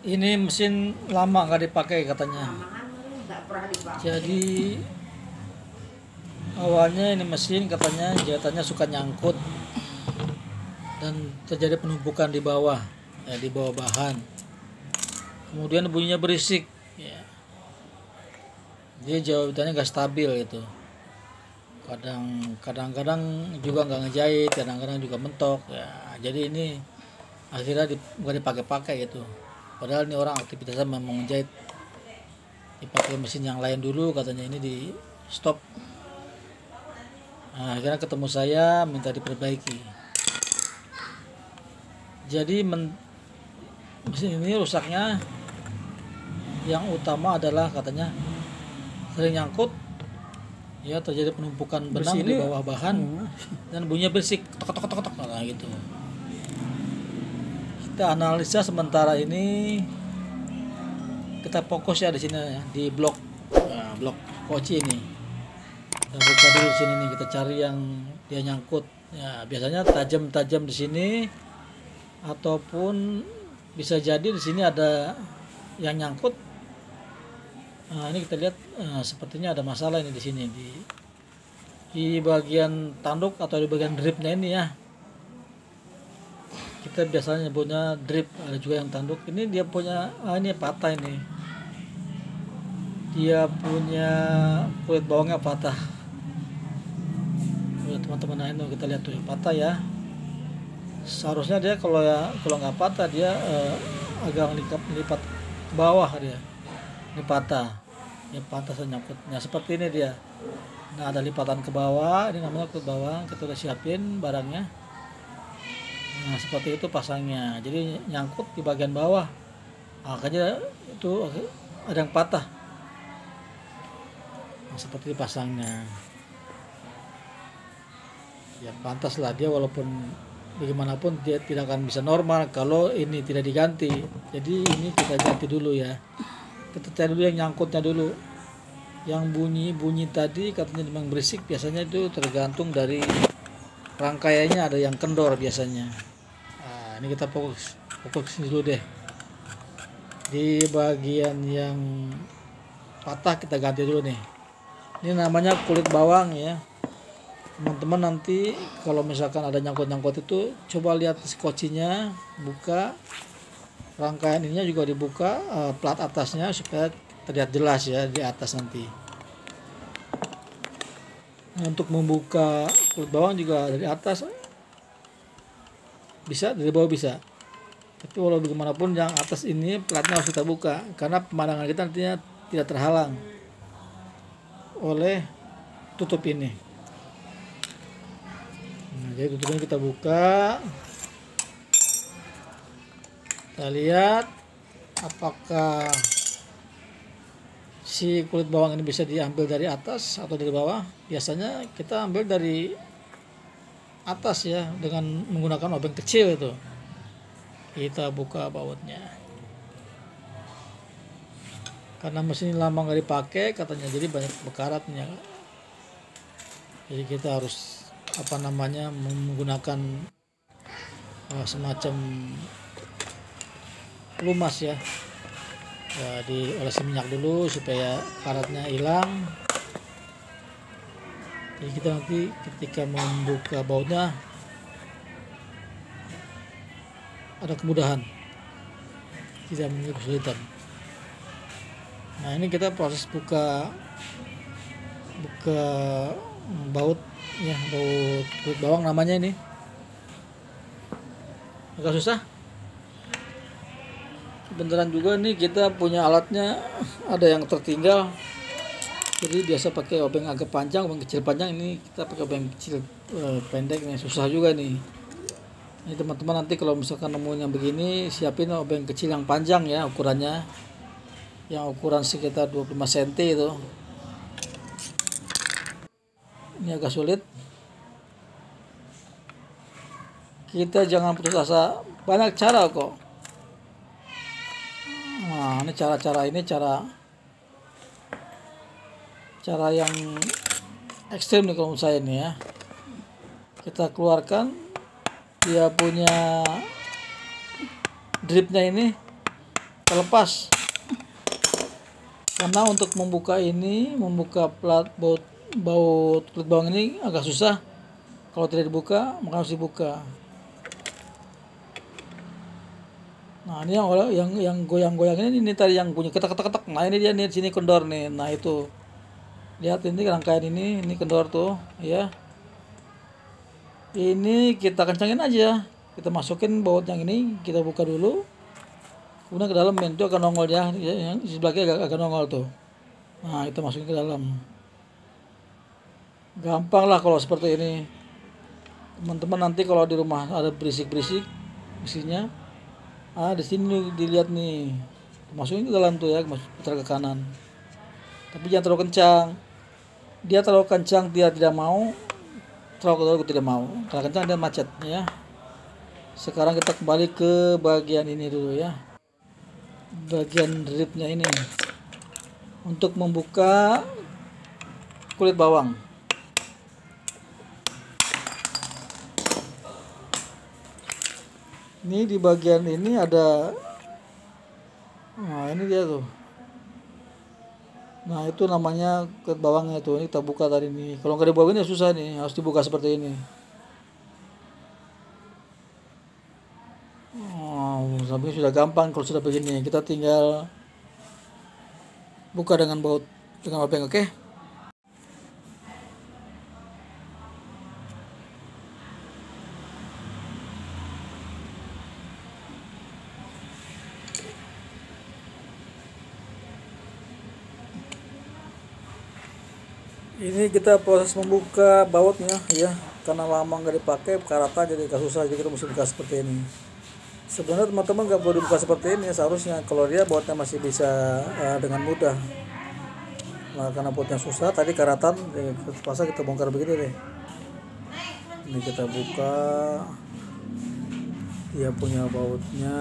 Ini mesin lama nggak dipakai katanya. Jadi awalnya ini mesin katanya jahitannya suka nyangkut dan terjadi penumpukan di bawah, ya, di bawah bahan. Kemudian bunyinya berisik, ya. Jadi jahitannya nggak stabil gitu. Kadang-kadang juga nggak ngejahit, kadang-kadang juga mentok, ya. Jadi ini akhirnya nggak dipakai-pakai gitu. Padahal ini orang aktivitasnya memang menjahit, dipakai mesin yang lain dulu katanya, ini di stop. Nah, akhirnya ketemu saya minta diperbaiki. Jadi mesin ini rusaknya yang utama adalah katanya sering nyangkut, ya, terjadi penumpukan benang di bawah bahan dan bunyinya berisik tok tok tok tok gitu. Kita analisa sementara ini, kita fokus ya di sini ya, di blok koci ini. Kita buka dulu di sini nih, kita cari yang dia nyangkut. Ya, biasanya tajam-tajam di sini ataupun bisa jadi di sini ada yang nyangkut. Nah, ini kita lihat sepertinya ada masalah ini di sini di bagian tanduk atau di bagian dripnya ini ya. Kita biasanya nyebutnya drip, ada juga yang tanduk. Ini dia punya ini patah ini. Dia punya kulit bawangnya patah. Teman-teman, nah ini kita lihat tuh patah ya. Seharusnya dia kalau nggak patah dia agak lipat ke bawah dia. Ini patah, ya, patah nyangkutnya seperti ini dia. Nah, ada lipatan ke bawah, ini namanya kulit bawang. Kita udah siapin barangnya. Nah, seperti itu pasangnya. Jadi nyangkut di bagian bawah, makanya itu ada yang patah. Nah, seperti pasangnya. Ya, pantas lah dia, walaupun bagaimanapun dia tidak akan bisa normal kalau ini tidak diganti. Jadi ini kita ganti dulu ya. Kita cari dulu yang nyangkutnya dulu. Yang bunyi tadi katanya memang berisik, biasanya itu tergantung dari rangkaiannya, ada yang kendor biasanya. Nah, ini kita fokus dulu deh. Di bagian yang patah kita ganti dulu nih. Ini namanya kulit bawang ya. Teman-teman nanti kalau misalkan ada nyangkut-nyangkut itu, coba lihat skocinya, buka rangkaian ininya juga dibuka, plat atasnya supaya terlihat jelas ya di atas nanti. Nah, untuk membuka kulit bawang juga dari atas bisa, dari bawah bisa. Tapi walau bagaimanapun yang atas ini platnya harus kita buka karena pemandangan kita nantinya tidak terhalang oleh tutup ini. Nah, jadi tutupnya kita buka. Kita lihat apakah si kulit bawang ini bisa diambil dari atas atau dari bawah. Biasanya kita ambil dari atas ya, dengan menggunakan obeng kecil itu. Kita buka bautnya. Karena mesin lama nggak dipakai katanya, jadi banyak bekaratnya. Jadi kita harus menggunakan semacam pelumas ya. Diolesi minyak dulu supaya karatnya hilang. Jadi kita nanti ketika membuka bautnya ada kemudahan, tidak menjadi kesulitan. Nah, ini kita proses buka baut ya, baut kulit bawang namanya ini. Agak susah. Beneran juga nih, kita punya alatnya ada yang tertinggal. Jadi biasa pakai obeng agak panjang, obeng kecil panjang, ini kita pakai obeng kecil pendek nih, susah juga nih. Ini teman-teman nanti kalau misalkan nemuin yang begini, siapin obeng kecil yang panjang ya ukurannya. Yang ukuran sekitar 25 cm itu. Ini agak sulit. Kita jangan putus asa, banyak cara kok. Nah, ini cara yang ekstrim nih kalau menurut saya nih ya. Kita keluarkan dia punya dripnya ini, terlepas. Karena untuk membuka plat baut kulit bawang ini agak susah. Kalau tidak dibuka, maka harus dibuka. Nah, ini yang goyang-goyang ini tadi yang bunyi ketak-ketak-ketak. Nah, ini dia nih, sini kendor nih. Nah, itu. Lihat ini rangkaian ini kendor tuh, ya. Ini kita kencangin aja. Kita masukin baut yang ini, kita buka dulu. Kemudian ke dalam, itu akan nongol ya, yang di sebelahnya agak nongol tuh. Nah, kita masukin ke dalam. Gampang lah kalau seperti ini. Teman-teman nanti kalau di rumah ada berisik-berisik mesinnya, di sini dilihat nih, masukin ke dalam tuh ya, putar ke kanan. Tapi jangan terlalu kencang. Dia terlalu kencang dia tidak mau, terlalu tidak mau. Kalau kencang dia macet ya. Sekarang kita kembali ke bagian ini dulu ya, bagian ribnya ini untuk membuka kulit bawang. Ini di bagian ini ada, nah ini dia tuh. Nah, itu namanya kulit bawangnya tuh. Ini kita buka tadi nih. Kalau nggak dibuka ini susah nih, harus dibuka seperti ini. Sampai sudah gampang kalau sudah begini. Kita tinggal buka dengan obeng, oke? Ini kita proses membuka bautnya ya, karena lama nggak dipakai karatan jadi agak susah, jadi kita mesti buka seperti ini. Sebenarnya teman-teman nggak perlu dibuka seperti ini seharusnya, kalau dia bautnya masih bisa dengan mudah. Nah, karena bautnya susah tadi karatan, terpaksa kita bongkar begini deh. Ini kita buka, dia punya bautnya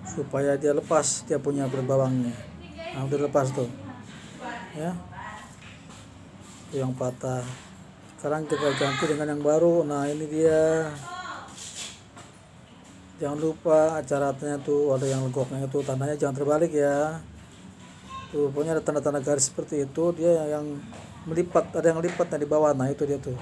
supaya dia lepas, dia punya kulit bawangnya. Nah, udah lepas tuh ya, yang patah. Sekarang kita ganti dengan yang baru. Nah, ini dia. Jangan lupa acaratnya tuh ada yang legoknya itu, tandanya jangan terbalik ya. Tuh pokoknya ada tanda-tanda garis seperti itu, dia yang melipat, ada yang lipatnya di bawah. Nah, itu dia tuh.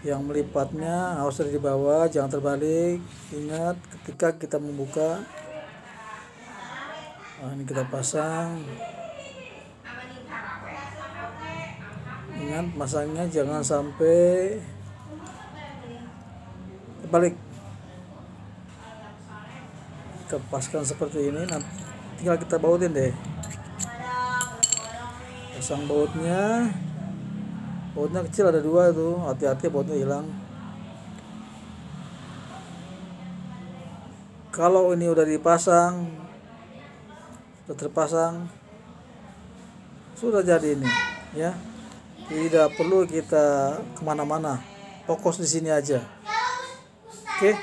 Yang melipatnya harus ada di bawah, jangan terbalik. Ingat ketika kita membuka. Nah, ini kita pasang. Ingat masangnya jangan sampai terbalik. Kita paskan seperti ini. Nah, tinggal kita bautin deh. Pasang bautnya. Bautnya kecil ada 2 tuh, hati-hati bautnya hilang. Kalau ini udah dipasang, sudah terpasang, sudah jadi ini ya. Tidak perlu kita kemana-mana, fokus di sini aja. Oke.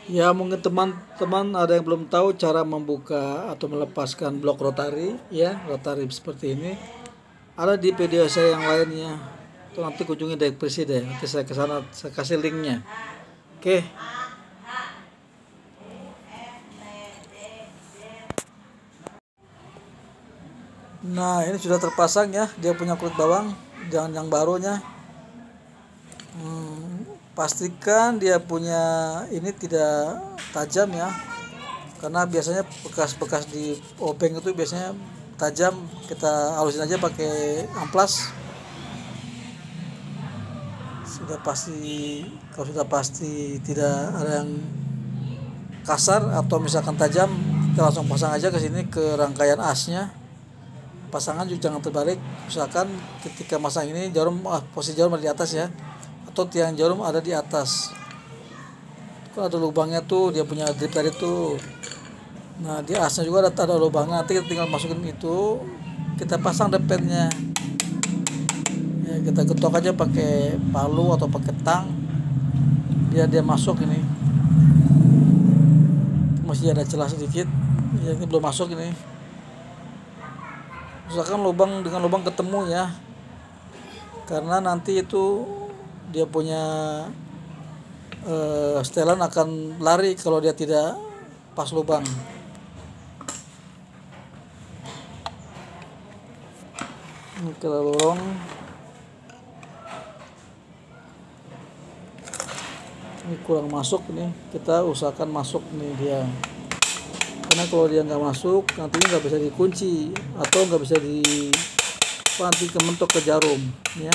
Ya, mungkin teman-teman ada yang belum tahu cara membuka atau melepaskan blok rotari ya, rotari seperti ini. Ada di video saya yang lainnya. Itu nanti kunjungi Direct Presiden. Nanti saya ke sana, saya kasih linknya. Oke. Nah, ini sudah terpasang ya, dia punya kulit bawang, jangan yang barunya. Pastikan dia punya ini tidak tajam ya, karena biasanya bekas-bekas di obeng itu biasanya tajam. Kita halusin aja pakai amplas. Kalau sudah pasti tidak ada yang kasar atau misalkan tajam, kita langsung pasang aja ke sini ke rangkaian asnya. Pasangan juga jangan terbalik. Misalkan ketika masang ini posisi jarum ada di atas ya, atau tiang jarum ada di atas. Kalau ada lubangnya tuh, dia punya grip tadi tuh. Nah, di asnya juga ada lubangnya. Nanti kita tinggal masukin itu, kita pasang depennya. Ya, kita getok aja pakai palu atau pakai tang, biar dia masuk ini. Masih ada celah sedikit. Ya, ini belum masuk ini. Misalkan lubang dengan lubang ketemu ya, karena nanti itu dia punya setelan akan lari kalau dia tidak pas lubang. Ini kita lorong. Ini kurang masuk nih, kita usahakan masuk nih dia. Karena kalau dia nggak masuk, nantinya nggak bisa dikunci atau nggak bisa nanti kementok ke jarum, ya.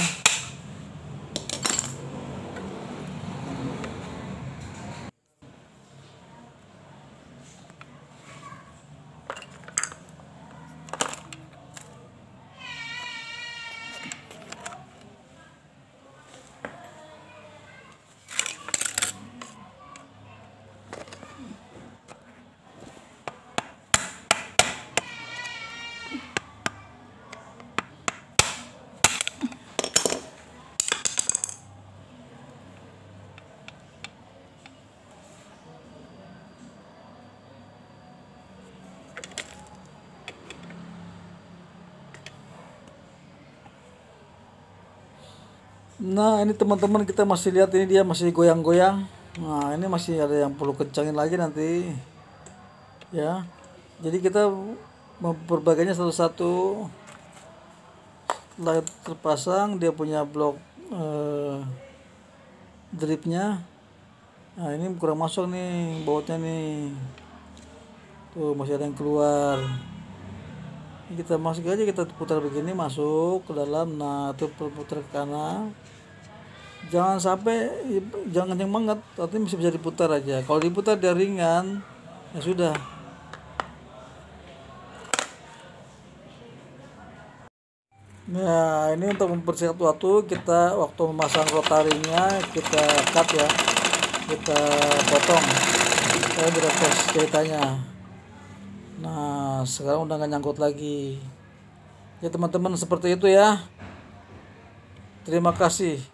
Nah, ini teman-teman, kita masih lihat ini dia masih goyang-goyang. Nah, ini masih ada yang perlu kencangin lagi nanti, ya. Jadi kita memperbagainya satu-satu. Setelah terpasang, dia punya blok dripnya. Nah, ini kurang masuk nih bautnya nih. Tuh masih ada yang keluar. Ini kita masuk aja, kita putar begini, masuk ke dalam. Nah, itu putar ke kanan. Jangan sampai, jangan kencang banget, tapi masih bisa diputar aja. Kalau diputar dia ringan, ya sudah. Nah, ini untuk mempersingkat waktu, kita waktu memasang rotarinya kita cut ya, kita potong. Saya diretes ceritanya. Nah, sekarang udah nggak nyangkut lagi. Ya teman-teman, seperti itu ya. Terima kasih.